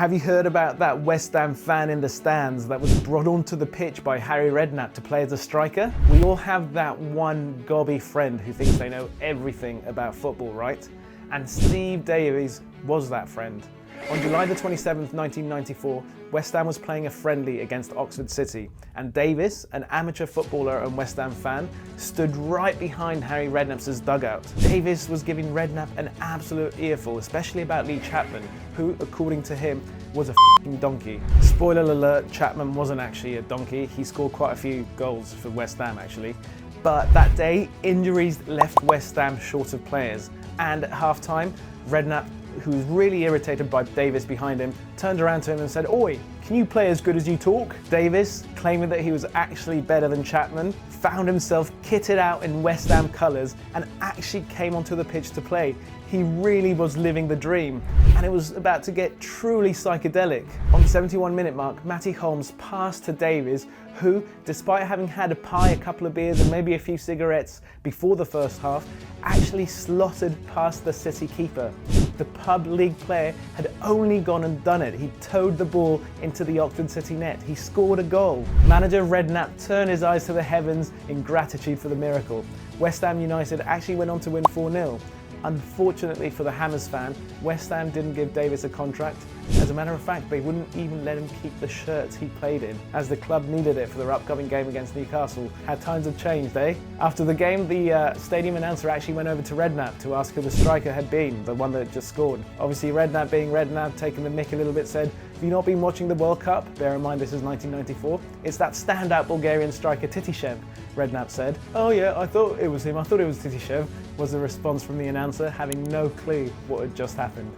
Have you heard about that West Ham fan in the stands that was brought onto the pitch by Harry Redknapp to play as a striker? We all have that one gobby friend who thinks they know everything about football, right? And Steve Davies was that friend. On July the 27th, 1994, West Ham was playing a friendly against Oxford City, and Davies, an amateur footballer and West Ham fan, stood right behind Harry Redknapp's dugout. Davies was giving Redknapp an absolute earful, especially about Lee Chapman, who, according to him, was a f***ing donkey. Spoiler alert, Chapman wasn't actually a donkey. He scored quite a few goals for West Ham, actually. But that day, injuries left West Ham short of players, and at half-time, Redknapp, who was really irritated by Davies behind him, turned around to him and said, "Oi, can you play as good as you talk?" Davies, claiming that he was actually better than Chapman, found himself kitted out in West Ham colours and actually came onto the pitch to play. He really was living the dream, and it was about to get truly psychedelic. On the 71-minute mark, Matty Holmes passed to Davies, who, despite having had a pie, a couple of beers and maybe a few cigarettes before the first half, actually slotted past the City keeper. The pub league player had only gone and done it. He towed the ball into the Oxford City net. He scored a goal. Manager Redknapp turned his eyes to the heavens in gratitude for the miracle. West Ham United actually went on to win 4-0. Unfortunately for the Hammers fan, West Ham didn't give Davies a contract. As a matter of fact, they wouldn't even let him keep the shirts he played in, as the club needed it for their upcoming game against Newcastle. How times have changed, eh? After the game, the stadium announcer actually went over to Redknapp to ask who the striker had been, the one that just scored. Obviously, Redknapp being Redknapp, taking the mick a little bit, said, "Have you not been watching the World Cup?" Bear in mind this is 1994. "It's that standout Bulgarian striker Titishev," Redknapp said. "Oh yeah, I thought it was him. I thought it was Titishev," was the response from the announcer, having no clue what had just happened.